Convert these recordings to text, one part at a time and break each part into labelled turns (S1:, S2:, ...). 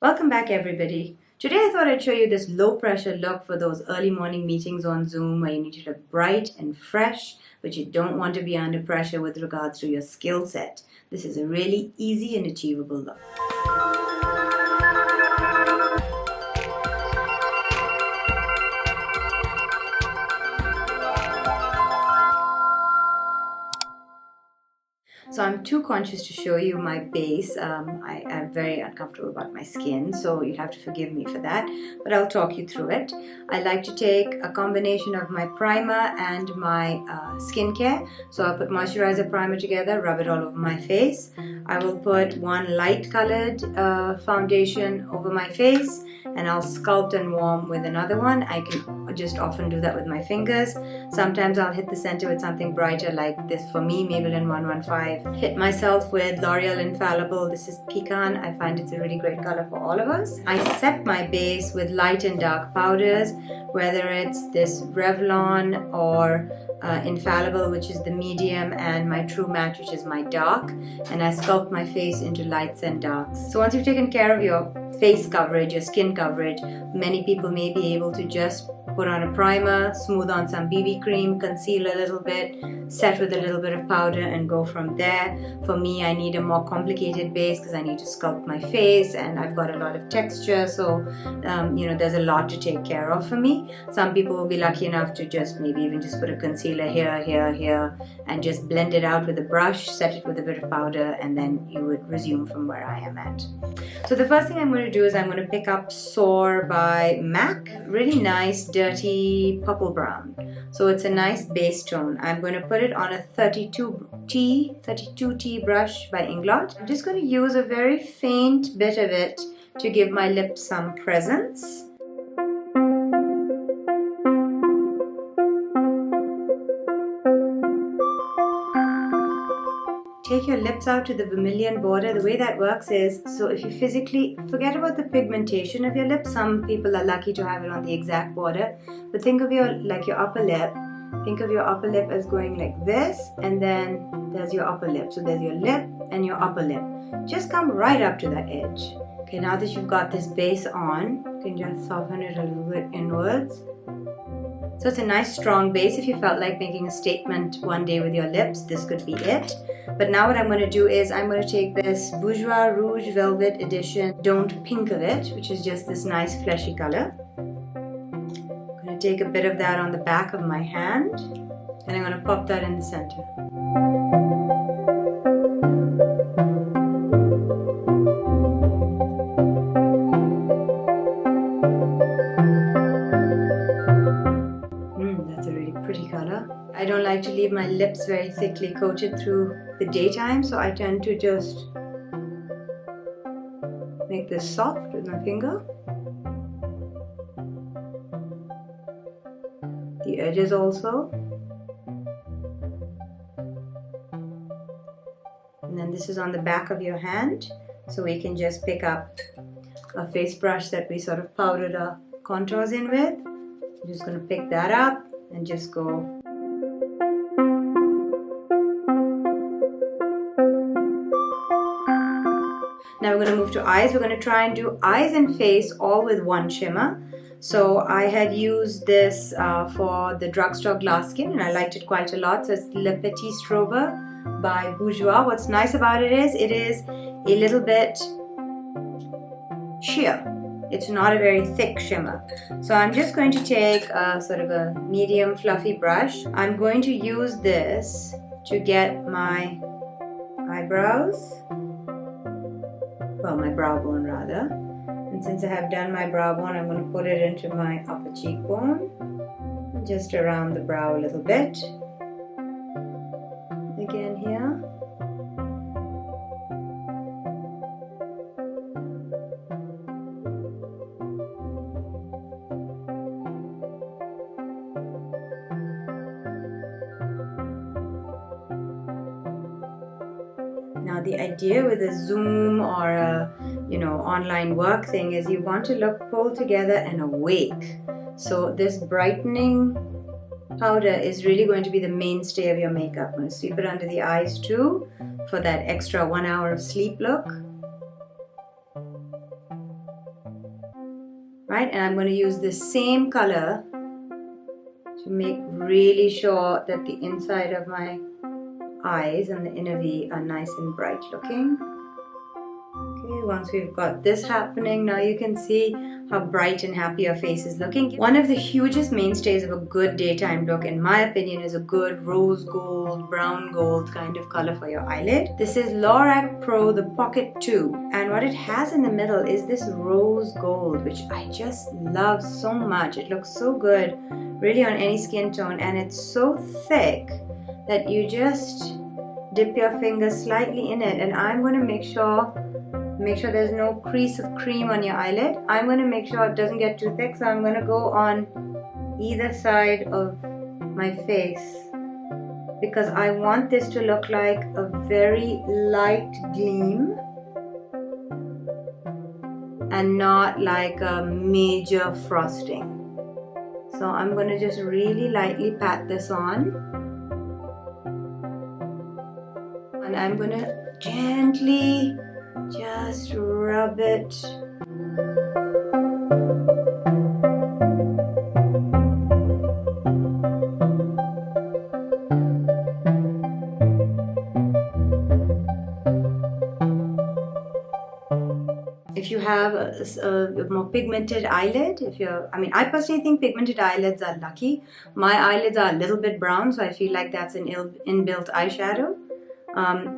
S1: Welcome back everybody. Today I thought I'd show you this low pressure look for those early morning meetings on Zoom where you need to look bright and fresh, but you don't want to be under pressure with regards to your skill set. This is a really easy and achievable look. So I'm too conscious to show you my base. I am very uncomfortable about my skin, so you'll have to forgive me for that, but I'll talk you through it. I like to take a combination of my primer and my skincare. So I'll put moisturizer primer together, rub it all over my face. I will put one light colored foundation over my face, and I'll sculpt and warm with another one. I can just often do that with my fingers. Sometimes I'll hit the center with something brighter like this for me, Maybelline 115. Hit myself with L'Oreal Infallible. This is Pecan. I find it's a really great color for all of us. I set my base with light and dark powders, whether it's this Revlon or Infallible, which is the medium, and my True Matte, which is my dark, and I sculpt my face into lights and darks. So once you've taken care of your face coverage, your skin coverage, many people may be able to just put on a primer, smooth on some BB cream, conceal a little bit, set with a little bit of powder, and go from there. For me, I need a more complicated base because I need to sculpt my face and I've got a lot of texture, so there's a lot to take care of for me. Some people will be lucky enough to just maybe even just put a concealer here and just blend it out with a brush, set it with a bit of powder, and then you would resume from where I am at. So the first thing I'm going to do is I'm going to pick up Soar by MAC. Really nice, dirty purple brown. So it's a nice base tone. I'm going to put it on a 32T brush by Inglot. I'm just going to use a very faint bit of it to give my lips some presence. Take your lips out to the vermilion border. The way that works is, so if you physically forget about the pigmentation of your lips, some people are lucky to have it on the exact border, but think of your upper lip. Think of your upper lip as going like this, and then there's your upper lip. So there's your lip and your upper lip. Just come right up to that edge. Okay, now that you've got this base on, you can just soften it a little bit inwards. So it's a nice strong base. If you felt like making a statement one day with your lips, this could be it. But now what I'm going to do is I'm going to take this Bourjois Rouge Velvet Edition Don't Pink of it, which is just this nice fleshy color. I'm going to take a bit of that on the back of my hand, and I'm going to pop that in the center. I don't like to leave my lips very thickly coated through the daytime, so I tend to just make this soft with my finger. The edges also. And then this is on the back of your hand, so we can just pick up a face brush that we sort of powdered our contours in with. I'm just going to pick that up and just go. Now we're going to move to eyes. We're going to try and do eyes and face all with one shimmer. So I had used this for the drugstore glass skin, and I liked it quite a lot. So it's the Petite Strober by Bourjois. What's nice about it is a little bit sheer. It's not a very thick shimmer. So I'm just going to take a sort of a medium fluffy brush. I'm going to use this to get my eyebrows. Well, my brow bone rather. And since I have done my brow bone, I'm going to put it into my upper cheekbone, just around the brow a little bit. Again here. Now the idea with a Zoom or a online work thing is you want to look pulled together and awake. So this brightening powder is really going to be the mainstay of your makeup. I'm going to sweep it under the eyes too for that extra 1 hour of sleep look. right? And I'm going to use the same color to make really sure that the inside of my eyes and the inner V are nice and bright looking. Okay, once we've got this happening, now you can see how bright and happy your face is looking. One of the hugest mainstays of a good daytime look, in my opinion, is a good rose gold, brown gold kind of color for your eyelid. This is Lorac Pro, the Pocket 2. And what it has in the middle is this rose gold, which I just love so much. It looks so good, really on any skin tone. And it's so thick that you just dip your finger slightly in it. And I'm going to make sure there's no crease of cream on your eyelid. I'm going to make sure it doesn't get too thick, so I'm going to go on either side of my face because I want this to look like a very light gleam and not like a major frosting. So I'm going to just really lightly pat this on, and I'm going to gently just rub it. If you have a more pigmented eyelid, I personally think pigmented eyelids are lucky. My eyelids are a little bit brown, so I feel like that's an inbuilt eyeshadow.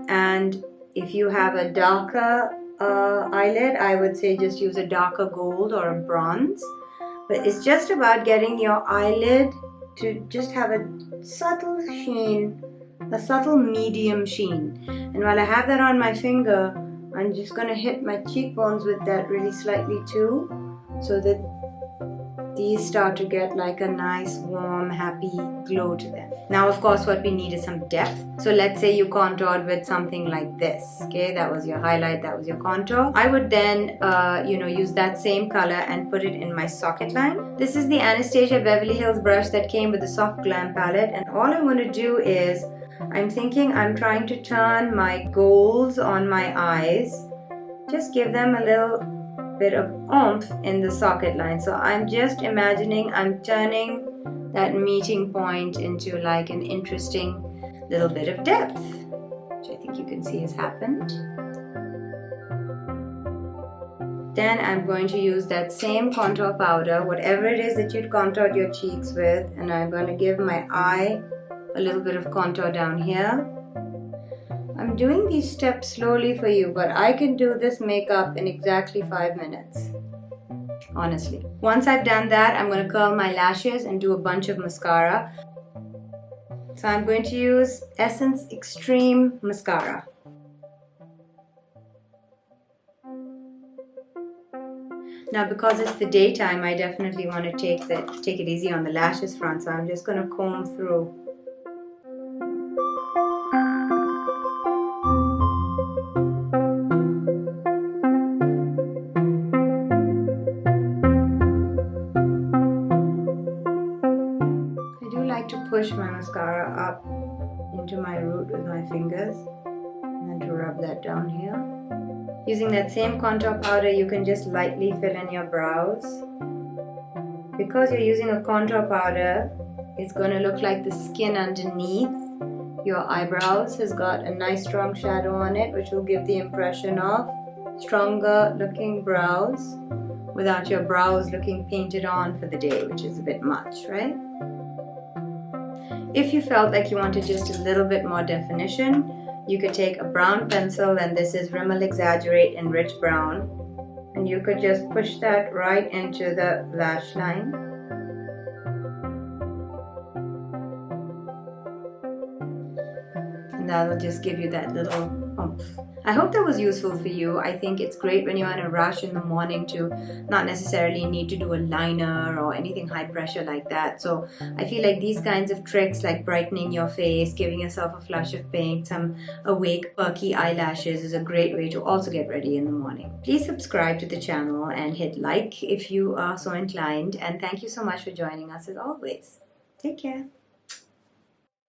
S1: And if you have a darker eyelid, I would say just use a darker gold or a bronze. But it's just about getting your eyelid to just have a subtle sheen, a subtle medium sheen. And while I have that on my finger, I'm just going to hit my cheekbones with that really slightly too, so that these start to get like a nice warm happy glow to them. Now of course what we need is some depth. So let's say you contoured with something like this. Okay, that was your highlight, that was your contour. I would then use that same color and put it in my socket line. This is the Anastasia Beverly Hills brush that came with the Soft Glam palette, and all I'm going to do is I'm trying to turn my golds on my eyes, just give them a little bit of oomph in the socket line. So I'm just imagining I'm turning that meeting point into like an interesting little bit of depth, which I think you can see has happened. Then I'm going to use that same contour powder, whatever it is that you'd contoured your cheeks with, and I'm going to give my eye a little bit of contour down here. I'm doing these steps slowly for you, but I can do this makeup in exactly 5 minutes, honestly. Once I've done that, I'm going to curl my lashes and do a bunch of mascara. So I'm going to use Essence Extreme Mascara. Now because it's the daytime, I definitely want to take it easy on the lashes front, so I'm just going to comb through. To push my mascara up into my root with my fingers and then to rub that down here. Using that same contour powder, you can just lightly fill in your brows. Because you're using a contour powder, it's going to look like the skin underneath your eyebrows has got a nice strong shadow on it, which will give the impression of stronger looking brows without your brows looking painted on for the day, which is a bit much, right? If you felt like you wanted just a little bit more definition, you could take a brown pencil, and this is Rimmel Exaggerate in Rich Brown, and you could just push that right into the lash line. And that'll just give you that little oomph. I hope that was useful for you. I think it's great when you're in a rush in the morning to not necessarily need to do a liner or anything high pressure like that. So I feel like these kinds of tricks, like brightening your face, giving yourself a flush of paint, some awake perky eyelashes, is a great way to also get ready in the morning. Please subscribe to the channel and hit like if you are so inclined. And thank you so much for joining us as always. Take care.